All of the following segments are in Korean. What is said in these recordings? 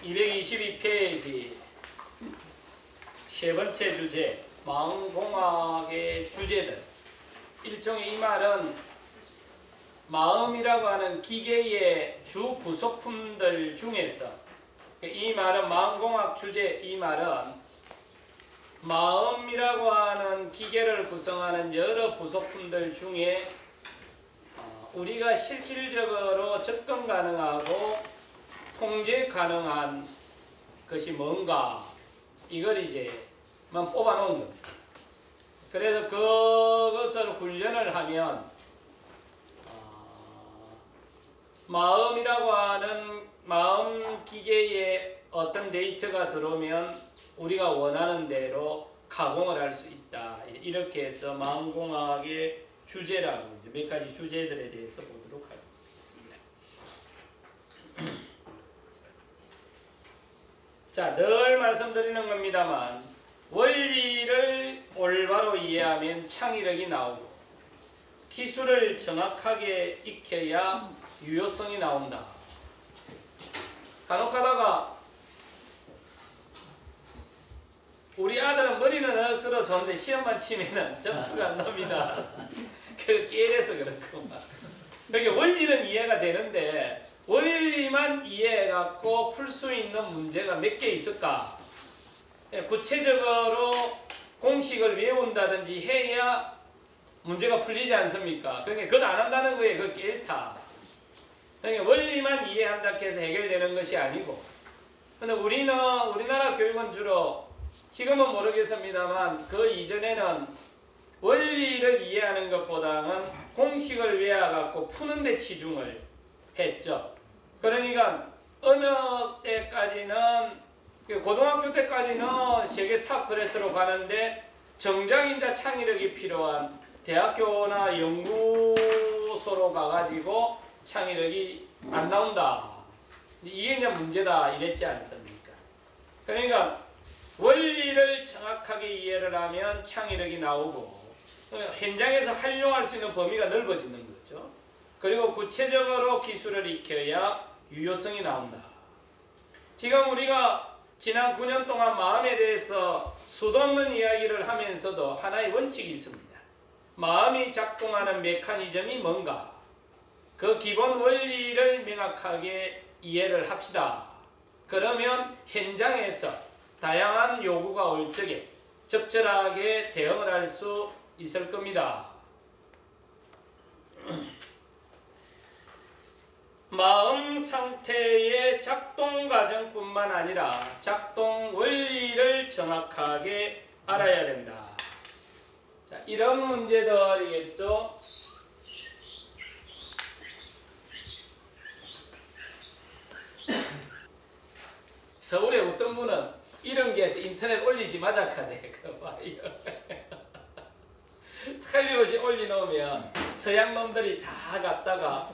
222페이지 세 번째 주제, 마음공학의 주제들. 일종의 이 말은 마음이라고 하는 기계의 주 부속품들 중에서, 이 말은 마음공학 주제, 이 말은 마음이라고 하는 기계를 구성하는 여러 부속품들 중에 우리가 실질적으로 접근 가능하고 통제 가능한 것이 뭔가, 이걸 이제만 뽑아 놓은 겁니다. 그래서 그것을 훈련을 하면 마음이라고 하는 마음 기계에 어떤 데이터가 들어오면 우리가 원하는 대로 가공을 할 수 있다. 이렇게 해서 마음공학의 주제라고 몇 가지 주제들에 대해서 보도록 하겠습니다. 자, 늘 말씀드리는 겁니다만 원리를 올바로 이해하면 창의력이 나오고 기술을 정확하게 익혀야 유효성이 나온다. 간혹가다가 우리 아들은 머리는 억수로 좋은데 시험만 치면은 점수가 안 나옵니다. 그 깨래서 그렇구만. 그러니까 원리는 이해가 되는데 원리만 이해해갖고 풀 수 있는 문제가 몇 개 있을까? 구체적으로 공식을 외운다든지 해야 문제가 풀리지 않습니까? 그러니까 그걸 안 한다는 거에 그 깰타. 그러니까 원리만 이해한다고 해서 해결되는 것이 아니고, 근데 우리나라 교육은 주로 지금은 모르겠습니다만 그 이전에는 원리를 이해하는 것보다는 공식을 외워갖고 푸는 데 치중을 했죠. 그러니까 어느 때까지는 고등학교 때까지는 세계 탑 클래스로 가는데 정작 창의력이 필요한 대학교나 연구소로 가가지고 창의력이 안 나온다. 이게 이제 문제다 이랬지 않습니까? 그러니까 원리를 정확하게 이해를 하면 창의력이 나오고 현장에서 활용할 수 있는 범위가 넓어지는 거죠. 그리고 구체적으로 기술을 익혀야 유효성이 나온다. 지금 우리가 지난 9년 동안 마음에 대해서 수도 없는 이야기를 하면서도 하나의 원칙이 있습니다. 마음이 작동하는 메커니즘이 뭔가, 그 기본 원리를 명확하게 이해를 합시다. 그러면 현장에서 다양한 요구가 올 적에 적절하게 대응을 할 수 있을 겁니다. 마음 상태의 작동 과정뿐만 아니라 작동 원리를 정확하게 알아야 된다. 자, 이런 문제들이겠죠. 서울에 어떤 분은 이런 게해서 인터넷 올리지 마자 카대. 그 봐요. 틀림없이 올려놓으면 서양 놈들이 다 갖다가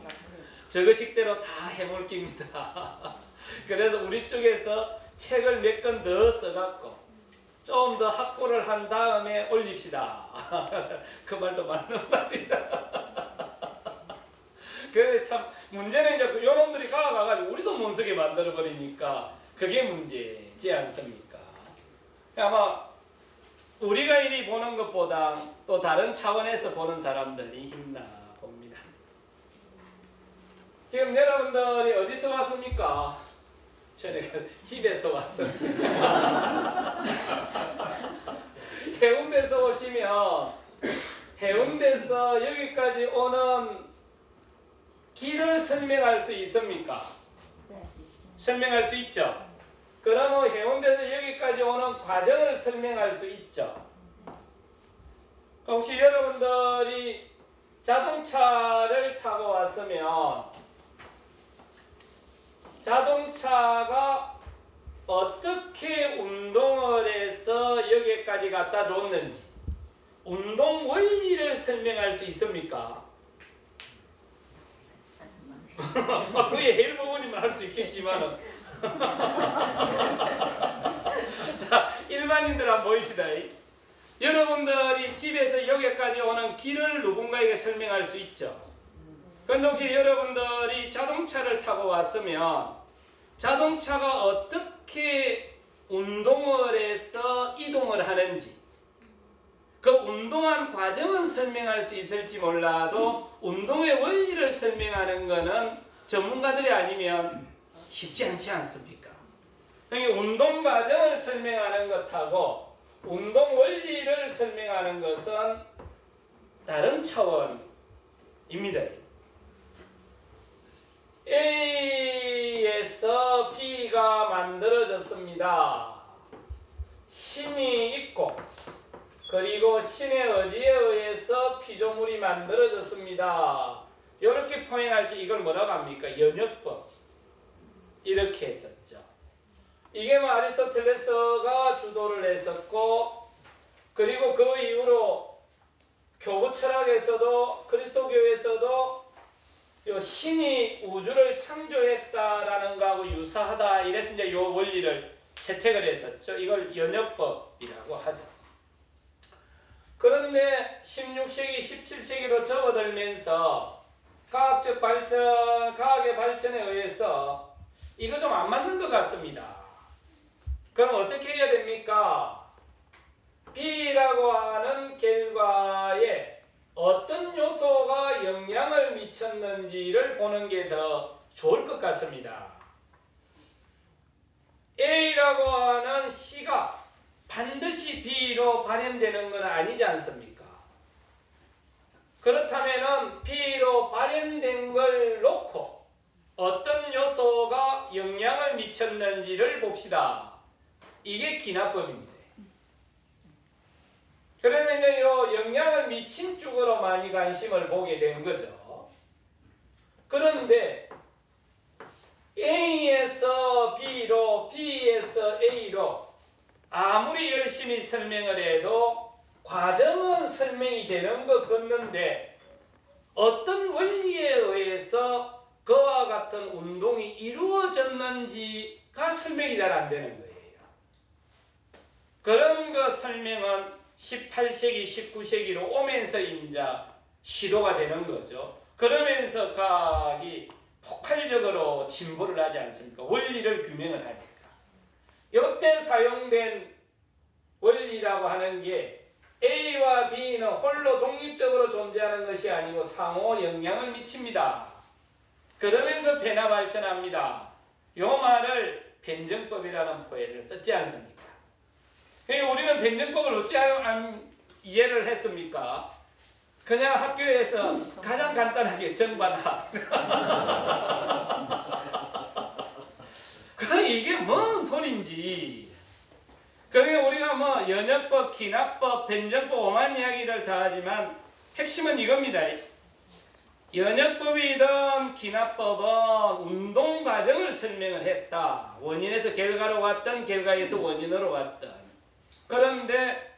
저거식대로 다 해물깁니다. 그래서 우리 쪽에서 책을 몇 권 더 써갖고 좀 더 확보를 한 다음에 올립시다. 그 말도 맞는 말이다. 그래서 참 문제는 이제 요놈들이 가가지고 우리도 못 쓰게 만들어버리니까 그게 문제지 않습니까? 아마 우리가 이리 보는 것보다 또 다른 차원에서 보는 사람들이 있나 봅니다. 지금 여러분들이 어디서 왔습니까? 저는 집에서 왔습니다. 해운대에서 오시면 해운대에서 여기까지 오는 길을 설명할 수 있습니까? 설명할 수 있죠? 그러면 해운대에서 여기까지 오는 과정을 설명할 수 있죠? 혹시 여러분들이 자동차를 타고 왔으면 자동차가 어떻게 운동을 해서 여기까지 갖다 줬는지 운동 원리를 설명할 수 있습니까? 그의 헬 부분이면 할 수 있겠지만 자, 일반인들 한번 보입시다. 여러분들이 집에서 여기까지 오는 길을 누군가에게 설명할 수 있죠. 그런데 혹시 여러분들이 자동차를 타고 왔으면 자동차가 어떻게 운동을 해서 이동을 하는지, 그 운동한 과정은 설명할 수 있을지 몰라도 운동의 원리를 설명하는 것은 전문가들이 아니면 쉽지 않지 않습니까? 그러니까 운동 과정을 설명하는 것하고 운동 원리를 설명하는 것은 다른 차원입니다. A에서 B가 만들어졌습니다. 신이 있고 그리고 신의 의지에 의해서 피조물이 만들어졌습니다. 이렇게 표현할지 이걸 뭐라고 합니까? 연역법. 이렇게 했었죠. 이게 뭐 아리스토텔레스가 주도를 했었고, 그리고 그 이후로 교부 철학에서도 그리스도교에서도 요 신이 우주를 창조했다라는 거하고 유사하다 이래서 이제 요 원리를 채택을 했었죠. 이걸 연역법이라고 하죠. 그런데 16세기, 17세기로 접어들면서 과학적 발전, 과학의 발전에 의해서 이거 좀 안 맞는 것 같습니다. 그럼 어떻게 해야 됩니까? B라고 하는 결과에 어떤 요소가 영향을 미쳤는지를 보는 게 더 좋을 것 같습니다. A라고 하는 C가 반드시 B로 발현되는 건 아니지 않습니까? 그렇다면 B로 발현된 걸 놓고 어떤 요소가 영향을 미쳤는지를 봅시다. 이게 기납법입니다. 그래서 이제 요 영향을 미친 쪽으로 많이 관심을 보게 된 거죠. 그런데 A에서 B로, B에서 A로 아무리 열심히 설명을 해도 과정은 설명이 되는 것 같는데 어떤 원리에 의해서 그와 같은 운동이 이루어졌는지가 설명이 잘 안 되는 거예요. 그런 거 설명은 18세기, 19세기로 오면서 이제 시도가 되는 거죠. 그러면서 과학이 폭발적으로 진보를 하지 않습니까? 원리를 규명을 하니까. 이때 사용된 원리라고 하는 게 A와 B는 홀로 독립적으로 존재하는 것이 아니고 상호 영향을 미칩니다. 그러면서 변화 발전합니다. 이 말을 변증법이라는 표현을 썼지 않습니까? 그러니까 우리는 변증법을 어찌 이해를 했습니까? 그냥 학교에서 가장 간단하게 정반합. 이게 뭔 소린지. 그러니까 우리가 뭐 연역법, 기납법, 변증법 오만 이야기를 다 하지만 핵심은 이겁니다. 연역법이든 기납법은 운동 과정을 설명을 했다. 원인에서 결과로 갔든 결과에서 원인으로 갔든. 그런데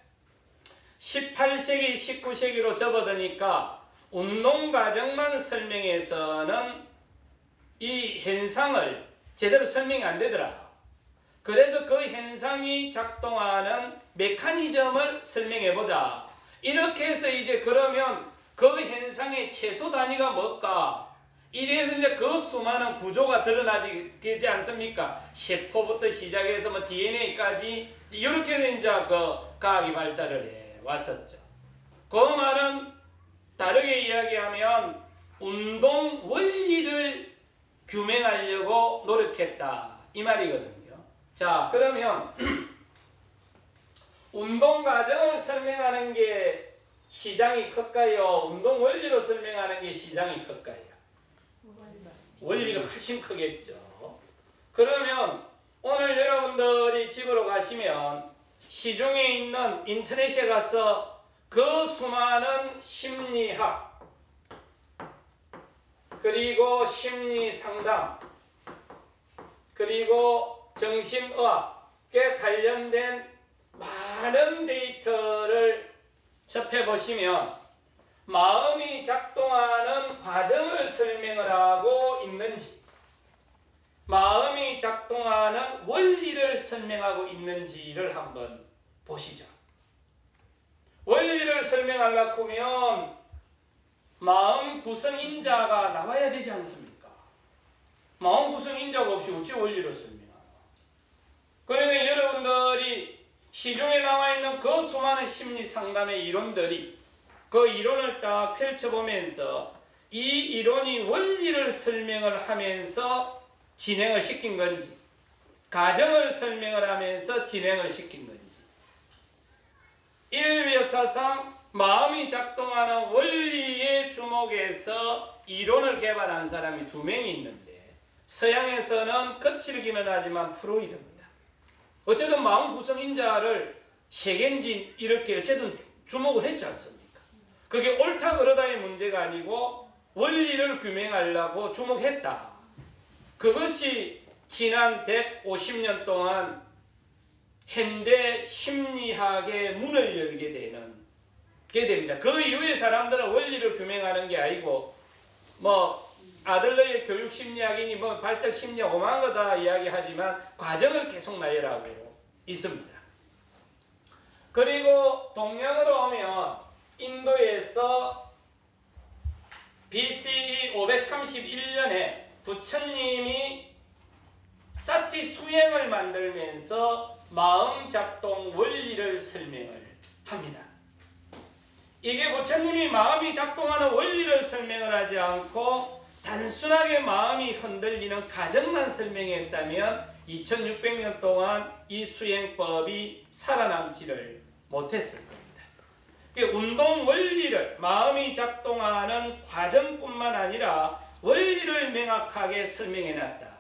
18세기, 19세기로 접어드니까 운동 과정만 설명해서는 이 현상을 제대로 설명이 안 되더라. 그래서 그 현상이 작동하는 메커니즘을 설명해보자. 이렇게 해서 이제 그러면 그 현상의 최소 단위가 뭘까? 이래서 이제 그 수많은 구조가 드러나지 되지 않습니까? 세포부터 시작해서 뭐 DNA까지 이렇게 이제 그 과학이 발달을 해 왔었죠. 그 말은 다르게 이야기하면 운동 원리를 규명하려고 노력했다 이 말이거든요. 자, 그러면 운동 과정을 설명하는 게 시장이 클까요? 운동 원리로 설명하는 게 시장이 클까요? 원리가 훨씬 크겠죠. 그러면 오늘 여러분들이 집으로 가시면 시중에 있는 인터넷에 가서 그 수많은 심리학 그리고 심리상담 그리고 정신의학에 관련된 많은 데이터를 접해보시면 마음이 작동하는 과정을 설명을 하고 있는지 마음이 작동하는 원리를 설명하고 있는지를 한번 보시죠. 원리를 설명하려고 하면 마음 구성인자가 나와야 되지 않습니까? 마음구성 인자가 없이 어찌 원리를 설명하나. 그러면 여러분들이 시중에 나와 있는 그 수많은 심리 상담의 이론들이 그 이론을 딱 펼쳐보면서 이 이론이 원리를 설명을 하면서 진행을 시킨 건지, 가정을 설명을 하면서 진행을 시킨 건지, 인류 역사상 마음이 작동하는 원리에 주목해서 이론을 개발한 사람이 2명이 있는데, 서양에서는 거칠기는 하지만 프로이드입니다. 어쨌든 마음 구성인자를 세계인지 이렇게 어쨌든 주목을 했지 않습니까? 그게 옳다 그러다의 문제가 아니고 원리를 규명하려고 주목했다. 그것이 지난 150년 동안 현대 심리학의 문을 열게 됩니다. 그 이후에 사람들은 원리를 규명하는 게 아니고 뭐 아들러의 교육 심리학이니 뭐 발달 심리학 오만 거 다 이야기하지만 과정을 계속 나열하고 있습니다. 그리고 동양으로 오면 인도에서 BCE 531년에 부처님이 사티 수행을 만들면서 마음 작동 원리를 설명을 합니다. 이게 부처님이 마음이 작동하는 원리를 설명을 하지 않고 단순하게 마음이 흔들리는 과정만 설명했다면 2600년 동안 이 수행법이 살아남지를 못했을 겁니다. 운동 원리를, 마음이 작동하는 과정뿐만 아니라 원리를 명확하게 설명해놨다.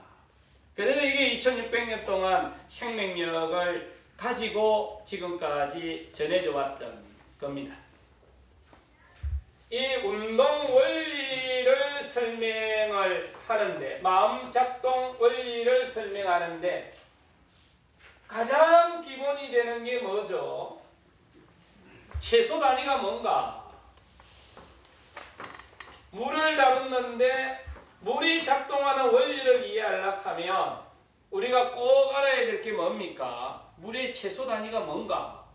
그래서 이게 2600년 동안 생명력을 가지고 지금까지 전해져 왔던 겁니다. 이 운동 원리를 설명을 하는데, 마음 작동 원리를 설명하는데 가장 기본이 되는 게 뭐죠? 최소 단위가 뭔가? 물을 다루는데 물이 작동하는 원리를 이해하려고 하면 우리가 꼭 알아야 될 게 뭡니까? 물의 최소 단위가 뭔가?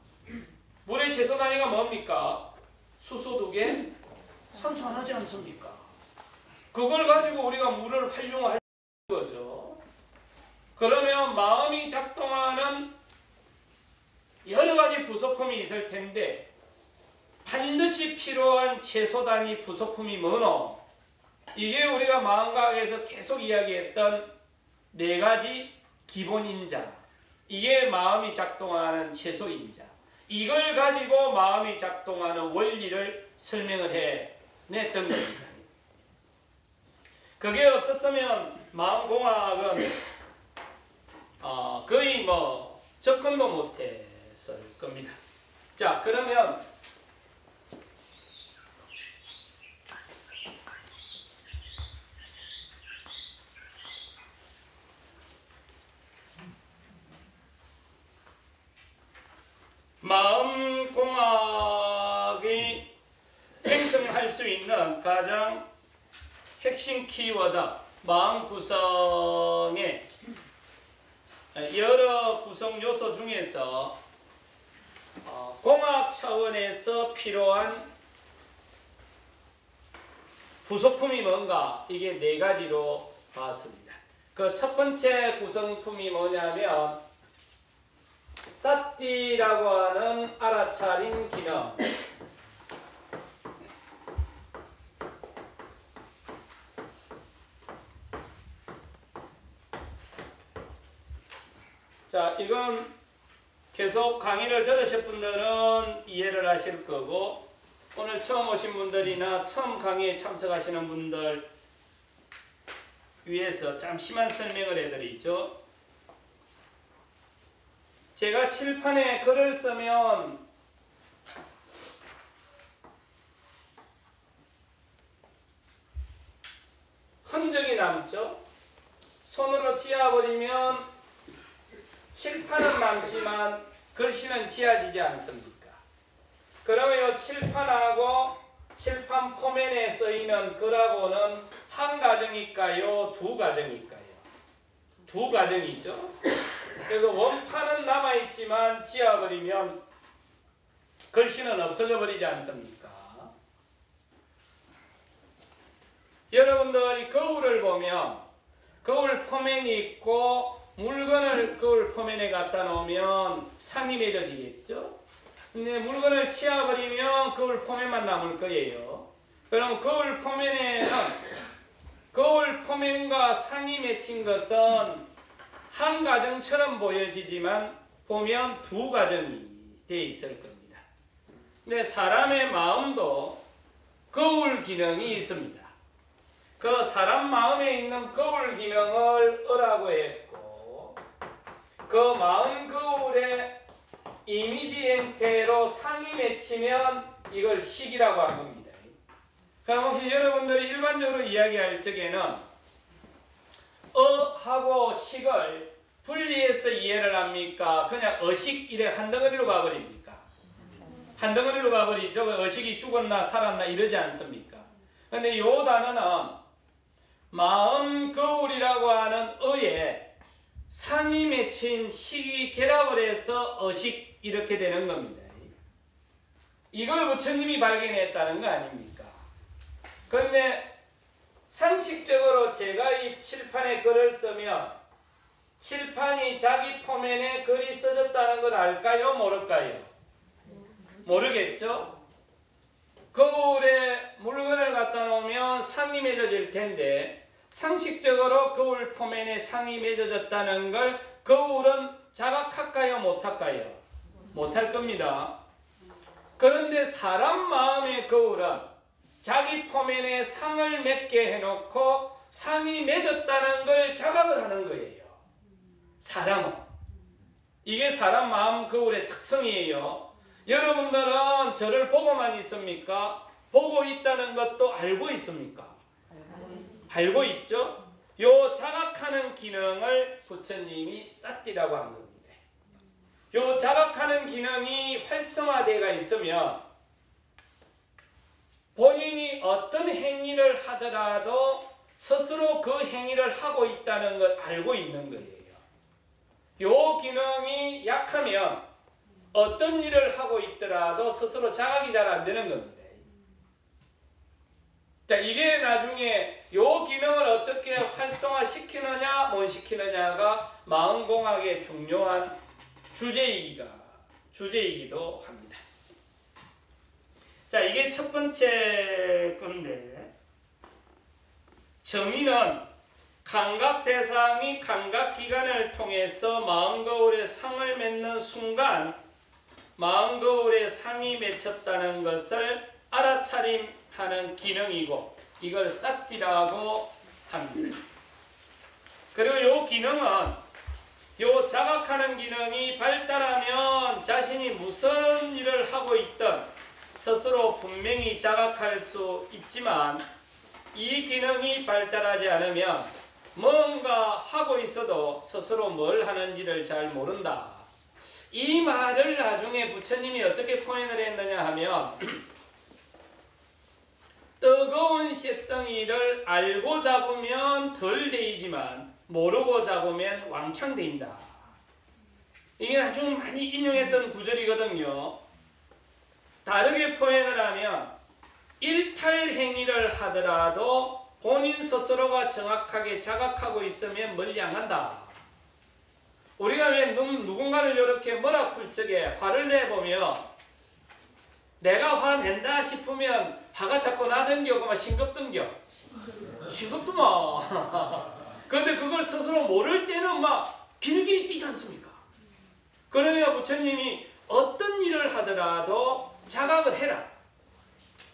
물의 최소 단위가 뭡니까? 수소 2개, 산소 하나지 않습니까? 그걸 가지고 우리가 물을 활용할 거죠. 그러면 마음이 작동하는 여러 가지 부속품이 있을 텐데 반드시 필요한 최소 단위 부속품이 뭐노? 이게 우리가 마음과학에서 계속 이야기했던 4가지 기본인자. 이게 마음이 작동하는 최소인자. 이걸 가지고 마음이 작동하는 원리를 설명을 해냈던 겁니다. 그게 없었으면 마음공학은 거의 뭐 접근도 못했을 겁니다. 자, 그러면 마음공학이 행성할 수 있는 가장 핵심 키워드, 마음 구성의 여러 구성 요소 중에서 공학 차원에서 필요한 부속품이 뭔가, 이게 4가지로 봤습니다. 그 첫 번째 구성품이 뭐냐면 사티라고 하는 알아차림 기능. 자, 이건 계속 강의를 들으실 분들은 이해를 하실 거고, 오늘 처음 오신 분들이나 처음 강의에 참석하시는 분들 위해서 잠시만 설명을 해드리죠. 제가 칠판에 글을 쓰면 흔적이 남죠. 손으로 지워버리면 칠판은 남지만 글씨는 지워지지 않습니까? 그러면 이 칠판하고 칠판 포면에 쓰이는 글하고는 한 가정일까요? 2가정일까요? 2가정이죠. 그래서 원판은 남아있지만 지워버리면 글씨는 없어져 버리지 않습니까? 여러분들이 거울을 보면 거울 포맨이 있고 물건을 거울 포맨에 갖다 놓으면 상이 맺어지겠죠. 근데 물건을 치워버리면 거울 포맨만 남을 거예요. 그럼 거울 포맨에는 거울 포맨과 상이 맺힌 것은 한 가정처럼 보여지지만 보면 두 가정이 되어 있을 겁니다. 근데 사람의 마음도 거울 기능이 있습니다. 그 사람 마음에 있는 거울 기능을 어라고 했고, 그 마음 거울의 이미지 형태로 상이 맺히면 이걸 식이라고 한 겁니다. 그럼 혹시 여러분들이 일반적으로 이야기할 적에는 어하고 식을 분리해서 이해를 합니까? 그냥 어식 이래 한 덩어리로 가버립니까? 한 덩어리로 가버리죠. 어식이 죽었나 살았나 이러지 않습니까? 근데 요 단어는 마음 거울이라고 하는 어에 상이 맺힌 식이 결합을 해서 어식 이렇게 되는 겁니다. 이걸 부처님이 발견했다는 거 아닙니까? 그런데 상식적으로 제가 이 칠판에 글을 쓰면 칠판이 자기 포면에 글이 써졌다는 걸 알까요? 모를까요? 모르겠죠? 거울에 물건을 갖다 놓으면 상이 맺어질 텐데 상식적으로 거울 포면에 상이 맺어졌다는 걸 거울은 자각할까요? 못할까요? 못할 겁니다. 그런데 사람 마음의 거울은 자기 포면에 상을 맺게 해놓고 상이 맺었다는 걸 자각을 하는 거예요. 사람은. 이게 사람 마음 거울의 특성이에요. 여러분들은 저를 보고만 있습니까? 보고 있다는 것도 알고 있습니까? 알고 있죠? 요 자각하는 기능을 부처님이 사띠라고 한 겁니다. 요 자각하는 기능이 활성화되어 있으면 본인이 어떤 행위를 하더라도 스스로 그 행위를 하고 있다는 걸 알고 있는 거예요. 요 기능이 약하면 어떤 일을 하고 있더라도 스스로 자각이 잘 안 되는 겁니다. 자, 이게 나중에 요 기능을 어떻게 활성화시키느냐 못 시키느냐가 마음공학의 중요한 주제이기도 합니다. 자, 이게 첫 번째 건데, 정의는 감각 대상이 감각 기관을 통해서 마음 거울에 상을 맺는 순간 마음 거울에 상이 맺혔다는 것을 알아차림하는 기능이고, 이걸 사띠라고 합니다. 그리고 이 기능은 요 자각하는 기능이 발달하면 자신이 무슨 일을 하고 있든 스스로 분명히 자각할 수 있지만, 이 기능이 발달하지 않으면 뭔가 하고 있어도 스스로 뭘 하는지를 잘 모른다. 이 말을 나중에 부처님이 어떻게 표현을 했느냐 하면 뜨거운 쇳덩이를 알고 잡으면 덜 데이지만 모르고 잡으면 왕창 데인다. 이게 아주 많이 인용했던 구절이거든요. 다르게 표현을 하면 일탈 행위를 하더라도 본인 스스로가 정확하게 자각하고 있으면 멀리 안 간다. 우리가 왜 누군가를 이렇게 몰아풀 적에 화를 내보면 내가 화낸다 싶으면 화가 자꾸 나던겨 그만 싱겁던겨. 싱겁더만. 그런데 그걸 스스로 모를 때는 막 길길이 뛰지 않습니까? 그러니까 부처님이 어떤 일을 하더라도 자각을 해라.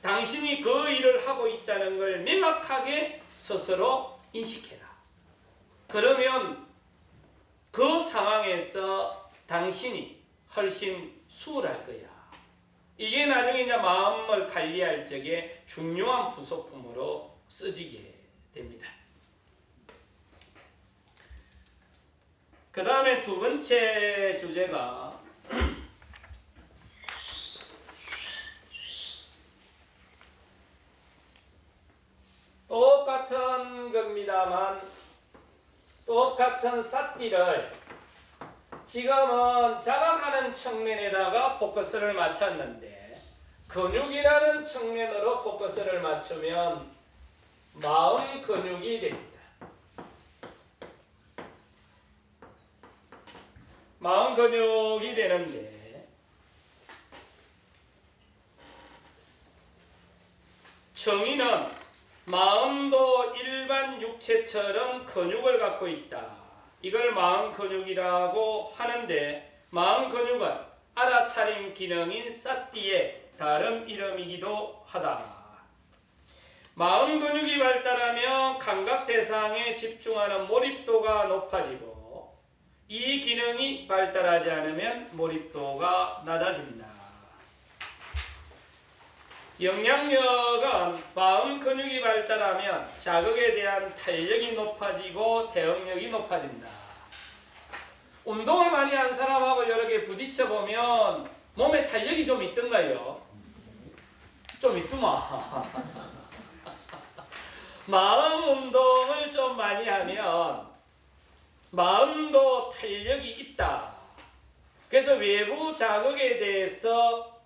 당신이 그 일을 하고 있다는 걸 명확하게 스스로 인식해라. 그러면 그 상황에서 당신이 훨씬 수월할 거야. 이게 나중에 이제 마음을 관리할 적에 중요한 부속품으로 쓰지게 됩니다. 그 다음에 두 번째 주제가 똑같은 겁니다만 똑같은 사띠를 지금은 자각하는 측면에다가 포커스를 맞췄는데 근육이라는 측면으로 포커스를 맞추면 마음 근육이 됩니다. 마음 근육이 되는데 정의는 마음도 일반 육체처럼 근육을 갖고 있다. 이걸 마음 근육이라고 하는데 마음 근육은 알아차림 기능인 사띠의 다른 이름이기도 하다. 마음 근육이 발달하면 감각 대상에 집중하는 몰입도가 높아지고 이 기능이 발달하지 않으면 몰입도가 낮아진다. 영향력은 마음 근육이 발달하면 자극에 대한 탄력이 높아지고 대응력이 높아진다. 운동을 많이 한 사람하고 여러 개 부딪혀 보면 몸에 탄력이 좀 있던가요? 좀 있더만. 마음 운동을 좀 많이 하면 마음도 탄력이 있다. 그래서 외부 자극에 대해서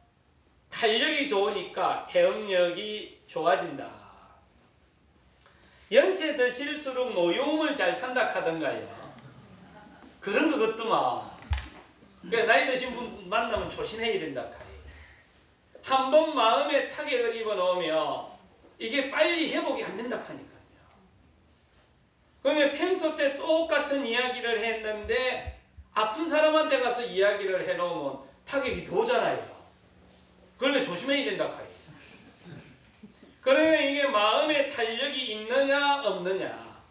탄력이 좋으니까 대응력이 좋아진다. 연세 드실수록 노여움을 잘 탄다 하던가요? 그런 것 같더만. 그러니까 나이 드신 분 만나면 조심해야 된다. 한 번 마음에 타격을 입어놓으면 이게 빨리 회복이 안 된다 하니까요. 그러면 평소 때 똑같은 이야기를 했는데 아픈 사람한테 가서 이야기를 해놓으면 타격이 더 오잖아요. 그러면 조심해야 된다 하요. 그러면 이게 마음의 탄력이 있느냐 없느냐,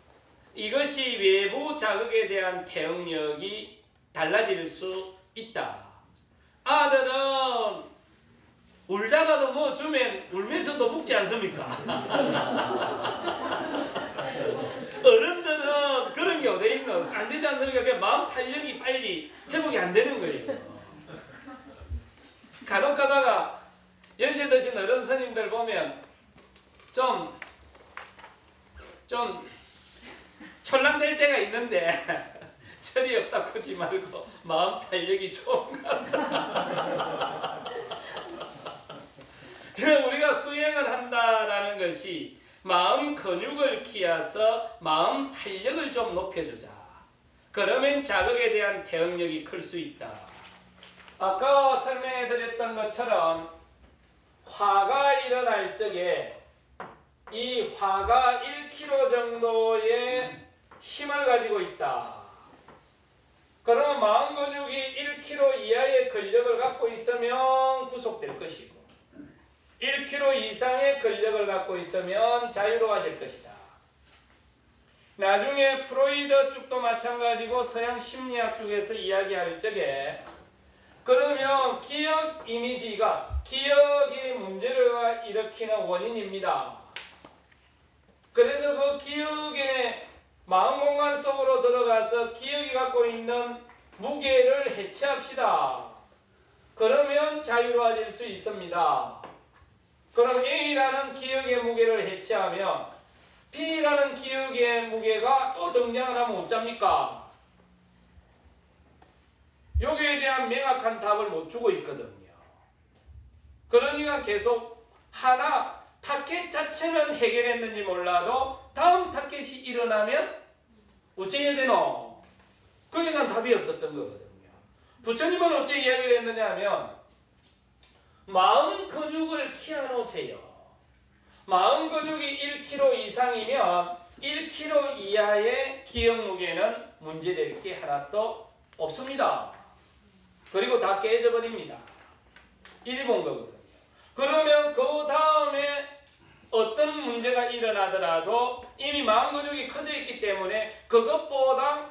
이것이 외부 자극에 대한 대응력이 달라질 수 있다. 아들은 울다가도 뭐 주면 울면서도 먹지 않습니까? 어른들은 그런 게 어디 있노? 안 되지 않습니까? 그냥 마음 탄력이 빨리 회복이 안 되는 거예요. 간혹 가다가 연세 드신 어른 스님들 보면 좀 촐랑될 때가 있는데 철이 없다고 하지 말고 마음 탄력이 좋은가. 그럼 우리가 수행을 한다라는 것이 마음 근육을 키워서 마음 탄력을 좀 높여주자. 그러면 자극에 대한 대응력이 클 수 있다. 아까 설명해 드렸던 것처럼 화가 일어날 적에 이 화가 1kg 정도의 힘을 가지고 있다. 그러면 마음 근육이 1kg 이하의 근력을 갖고 있으면 구속될 것이고 1kg 이상의 근력을 갖고 있으면 자유로워질 것이다. 나중에 프로이드 쪽도 마찬가지고 서양 심리학 쪽에서 이야기할 적에 그러면 기억 이미지가 기억이 문제를 일으키는 원인입니다. 그래서 그 기억의 마음 공간 속으로 들어가서 기억이 갖고 있는 무게를 해체합시다. 그러면 자유로워질 수 있습니다. 그럼 A라는 기억의 무게를 해체하면 B라는 기억의 무게가 또 등장을 하면 어쩝니까? 여기에 대한 명확한 답을 못 주고 있거든요. 그러니까 계속 하나 타켓 자체는 해결했는지 몰라도 다음 타켓이 일어나면 어째야 되노? 거기에 대한 답이 없었던 거거든요. 부처님은 어째 이야기를 했느냐 하면 마음 근육을 키워놓으세요. 마음 근육이 1kg 이상이면 1kg 이하의 기억 무게는 문제될 게 하나도 없습니다. 그리고 다 깨져버립니다. 이리 본 거거든요. 그러면 그 다음에 어떤 문제가 일어나더라도 이미 마음 근육이 커져 있기 때문에 그것보다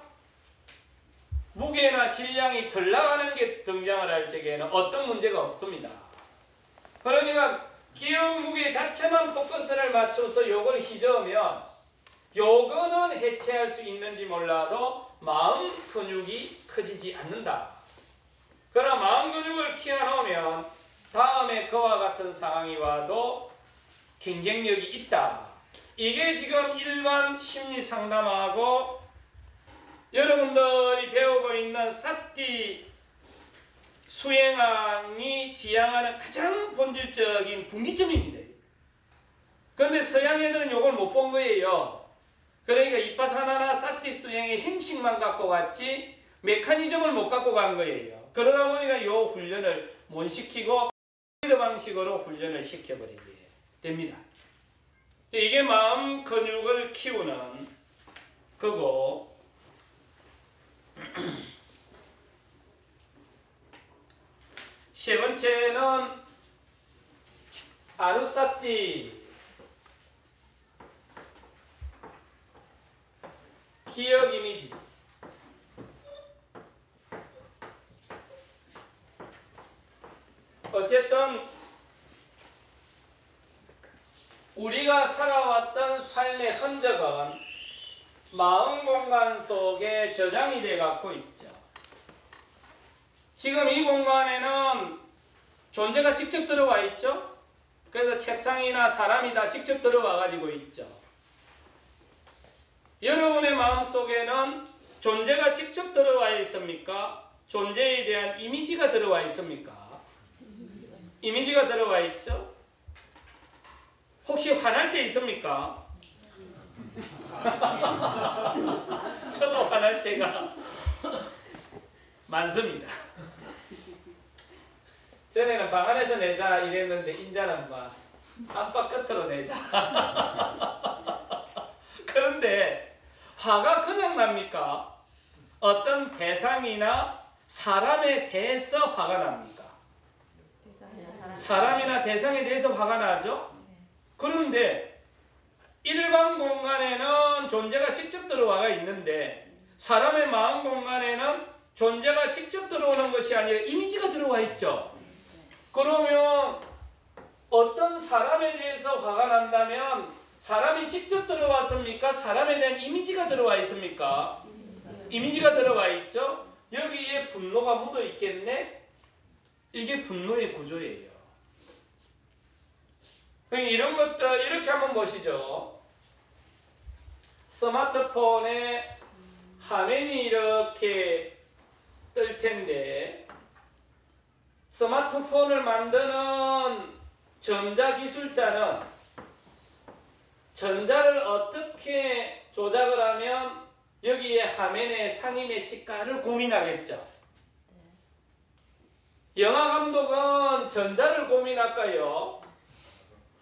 무게나 질량이 덜 나가는 게 등장을 할 적에는 어떤 문제가 없습니다. 그러니까 기억 무게 자체만 포커스를 맞춰서 요걸 휘저으면 요거는 해체할 수 있는지 몰라도 마음 근육이 커지지 않는다. 그러나 마음 근육을 키워놓으면 다음에 그와 같은 상황이 와도 경쟁력이 있다. 이게 지금 일반 심리 상담하고 여러분들이 배우고 있는 사띠 수행왕이 지향하는 가장 본질적인 분기점입니다. 그런데 서양 애들은 이걸 못 본 거예요. 그러니까 이파사나나 사띠 수행의 행식만 갖고 왔지 메커니즘을 못 갖고 간 거예요. 그러다 보니까 이 훈련을 못 시키고 피라미드 방식으로 훈련을 시켜버리게 됩니다. 이게 마음 근육을 키우는 거고, 세 번째는 아누사티, 기억 이미지. 어쨌든 우리가 살아왔던 삶의 흔적은 마음 공간 속에 저장이 돼 갖고 있죠. 지금 이 공간에는 존재가 직접 들어와 있죠. 그래서 책상이나 사람이 다 직접 들어와 가지고 있죠. 여러분의 마음속에는 존재가 직접 들어와 있습니까? 존재에 대한 이미지가 들어와 있습니까? 이미지가 들어와 있죠. 혹시 화날 때 있습니까? 저도 화날 때가 많습니다. 전에는 방 안에서 내자 이랬는데 인자는 막 안팎 끝으로 내자. 그런데 화가 그냥 납니까? 어떤 대상이나 사람에 대해서 화가 납니까? 사람이나 대상에 대해서 화가 나죠? 그런데 일반 공간에는 존재가 직접 들어와 있는데 사람의 마음 공간에는 존재가 직접 들어오는 것이 아니라 이미지가 들어와 있죠. 그러면 어떤 사람에 대해서 화가 난다면 사람이 직접 들어왔습니까? 사람에 대한 이미지가 들어와 있습니까? 이미지가 들어와 있죠. 여기에 분노가 묻어 있겠네? 이게 분노의 구조예요. 이런 것들 이렇게 한번 보시죠. 스마트폰에 화면이 이렇게 뜰 텐데 스마트폰을 만드는 전자기술자는 전자를 어떻게 조작을 하면 여기에 화면의 상위 매치가를 고민하겠죠. 영화 감독은 전자를 고민할까요?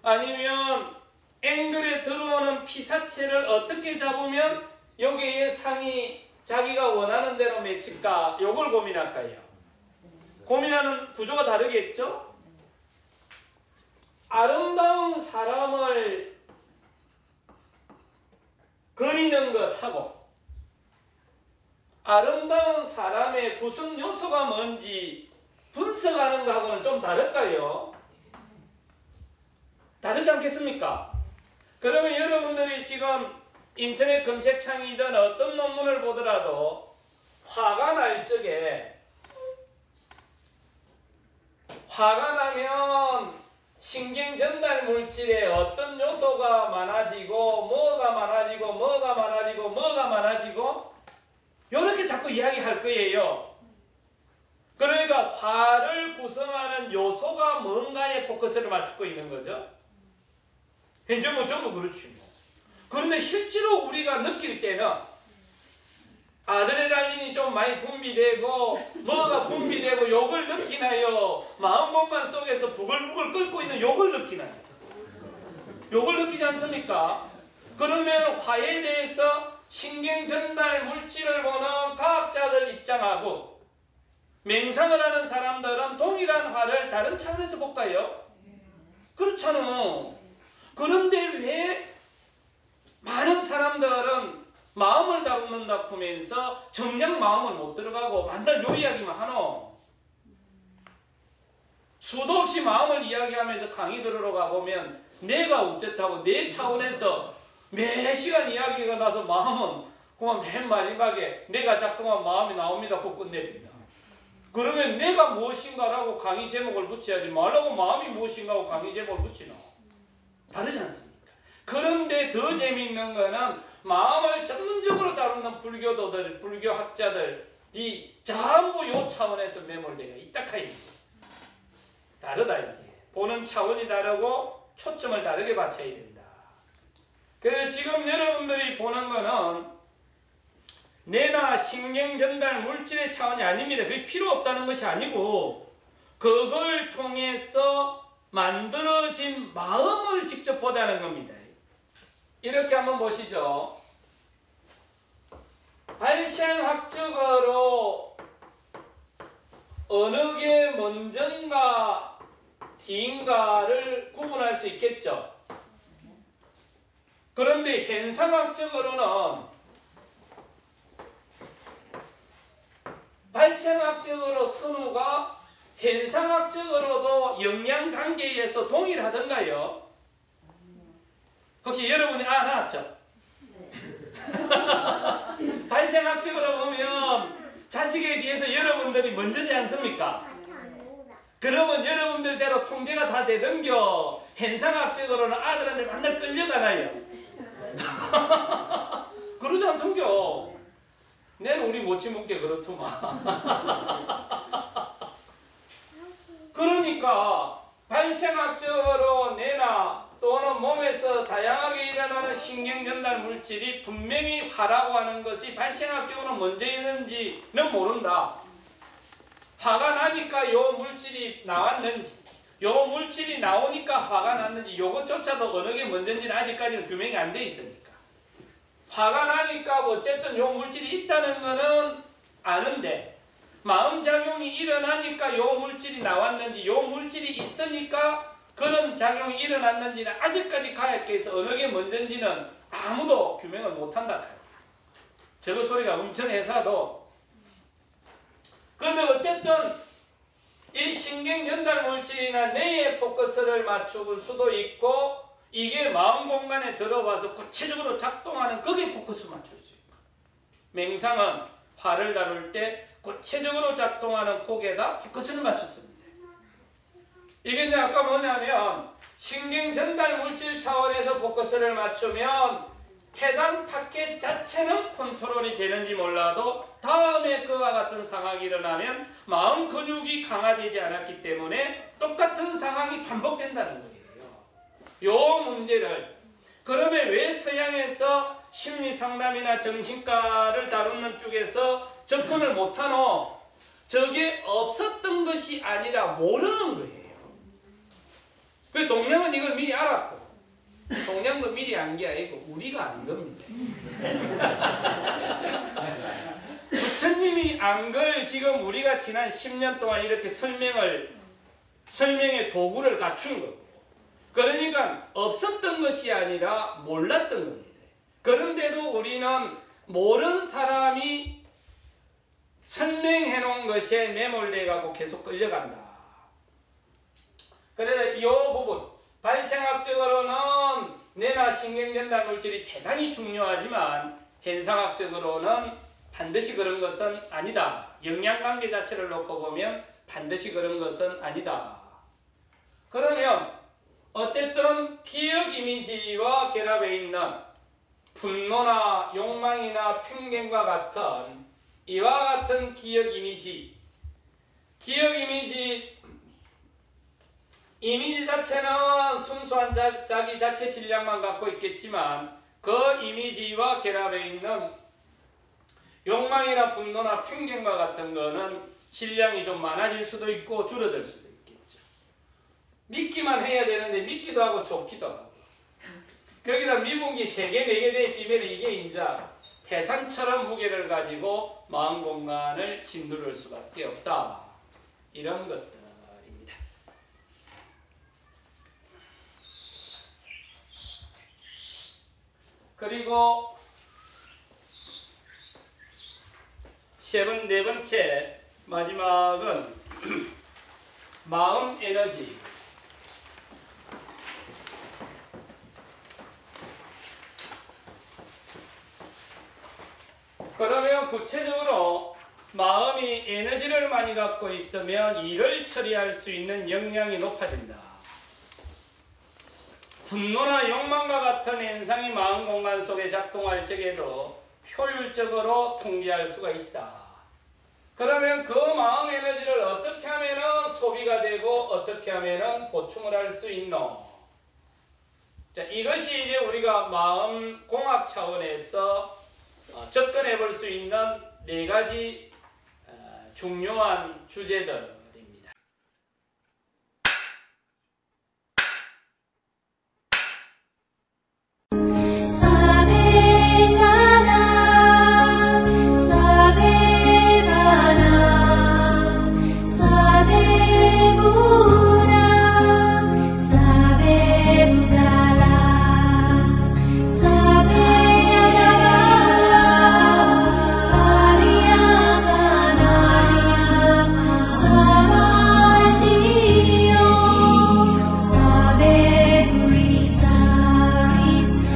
아니면 앵글에 들어오는 피사체를 어떻게 잡으면 여기에 상이 자기가 원하는 대로 매칠까? 요걸 고민할까요? 고민하는 구조가 다르겠죠? 아름다운 사람을 그리는 것하고 아름다운 사람의 구성 요소가 뭔지 분석하는 것하고는 좀 다를까요? 다르지 않겠습니까? 그러면 여러분들이 지금 인터넷 검색창이든 어떤 논문을 보더라도 화가 날 적에 화가 나면 신경 전달 물질에 어떤 요소가 많아지고 뭐가 많아지고 뭐가 많아지고 뭐가 많아지고 이렇게 자꾸 이야기할 거예요. 그러니까 화를 구성하는 요소가 뭔가에 포커스를 맞추고 있는 거죠. 현재 뭐 전부 그렇지 뭐. 그런데 실제로 우리가 느낄 때는 아드레날린이 좀 많이 분비되고 뭐가 분비되고 요걸 느끼나요? 마음공간 속에서 부글부글 끓고 있는 요걸 느끼나요? 요걸 느끼지 않습니까? 그러면 화에 대해서 신경 전달 물질을 보는 과학자들 입장하고 맹상을 하는 사람들은 동일한 화를 다른 차원에서 볼까요? 그렇잖아. 그런데 왜 많은 사람들은 마음을 다룬다 하면서 정작 마음을 못 들어가고 맨날 요 이야기만 하노? 수도 없이 마음을 이야기하면서 강의 들으러 가보면 내가 어쨌다고 내 차원에서 매 시간 이야기가 나서 마음은 그만 맨 마지막에 내가 자꾸만 마음이 나옵니다 하고 끝냅니다. 그러면 내가 무엇인가라고 강의 제목을 붙여야지 말라고 마음이 무엇인가 하고 강의 제목을 붙이노? 다르지 않습니까? 그런데 더 재미있는 거는 마음을 전문적으로 다루는 불교도들, 불교학자들이 전부 요 차원에서 매몰되어 있다 카입니다. 다르다 이게. 보는 차원이 다르고 초점을 다르게 맞춰야 된다. 그래서 지금 여러분들이 보는 거는 뇌나 신경 전달 물질의 차원이 아닙니다. 그게 필요 없다는 것이 아니고 그걸 통해서 만들어진 마음을 직접 보자는 겁니다. 이렇게 한번 보시죠. 발생학적으로 어느 게 먼저인가 뒤인가를 구분할 수 있겠죠. 그런데 현상학적으로는 발생학적으로 선우가 현상학적으로도 영향관계에서 동일하던가요? 혹시 여러분이 나왔죠? 발생학적으로 보면 자식에 비해서 여러분들이 먼저지 않습니까? 그러면 여러분들대로 통제가 다 되던겨 현상학적으로는 아들한테 맨날 끌려가나요? 그러지 않던겨. 내는 우리 모치 먹게 그렇더만. 그러니까 발생학적으로 뇌나 또는 몸에서 다양하게 일어나는 신경전달 물질이 분명히 화라고 하는 것이 발생학적으로 먼저 있는지는 모른다. 화가 나니까 요 물질이 나왔는지, 요 물질이 나오니까 화가 났는지, 요것조차도 어느 게 먼저인지는 아직까지는 규명이 안 돼 있으니까. 화가 나니까 어쨌든 요 물질이 있다는 거는 아는데, 마음작용이 일어나니까 요 물질이 나왔는지, 요 물질이 있으니까 그런 작용이 일어났는지는 아직까지 가액계에서 어느 게 먼저인지는 아무도 규명을 못한다. 저거 소리가 엄청 해서도. 그런데 어쨌든 이 신경전달 물질이나 뇌에 포커스를 맞출 수도 있고 이게 마음 공간에 들어와서 구체적으로 작동하는 거기에 포커스 맞출 수 있고, 맹상은 화를 다룰 때 구체적으로 작동하는 곡에다 포커스를 맞췄습니다. 이게 이제 아까 뭐냐면 신경 전달 물질 차원에서 포커스를 맞추면 해당 타겟 자체는 컨트롤이 되는지 몰라도 다음에 그와 같은 상황이 일어나면 마음 근육이 강화되지 않았기 때문에 똑같은 상황이 반복된다는 거예요. 요 문제를 그러면 왜 서양에서 심리상담이나 정신과를 다루는 쪽에서 접근을 못하노? 저게 없었던 것이 아니라 모르는 거예요. 그 동양은 이걸 미리 알았고 동양도 미리 안 게 아니고 우리가 안 겁니다. 부처님이 안 걸 지금 우리가 지난 10년 동안 이렇게 설명의 도구를 갖춘 거고, 그러니까 없었던 것이 아니라 몰랐던 겁니다. 그런데도 우리는 모르는 사람이 설명해 놓은 것에 매몰돼 갖고 계속 끌려간다. 그래서 이 부분 발생학적으로는 뇌나 신경전달 물질이 대단히 중요하지만 현상학적으로는 반드시 그런 것은 아니다. 영향관계 자체를 놓고 보면 반드시 그런 것은 아니다. 그러면 어쨌든 기억 이미지와 결합해 있는 분노나 욕망이나 편견과 같은 이와 같은 기억 이미지 자체는 순수한 자기 자체 질량만 갖고 있겠지만 그 이미지와 결합해 있는 욕망이나 분노나 편견과 같은 거는 질량이 좀 많아질 수도 있고 줄어들 수도 있겠죠. 믿기만 해야 되는데 믿기도 하고 좋기도 하고, 거기다 미분기 3개, 4개 대의 비밀이 이게 이제 태산처럼 무게를 가지고 마음 공간을 짓누를 수밖에 없다. 이런 것들입니다. 그리고 네 번째 마지막은 마음 에너지. 그러면 구체적으로 마음이 에너지를 많이 갖고 있으면 일을 처리할 수 있는 역량이 높아진다. 분노나 욕망과 같은 현상이 마음 공간 속에 작동할 적에도 효율적으로 통제할 수가 있다. 그러면 그 마음 에너지를 어떻게 하면 소비가 되고 어떻게 하면 보충을 할 수 있노? 자, 이것이 이제 우리가 마음 공학 차원에서 접근해 볼 수 있는 네 가지 중요한 주제들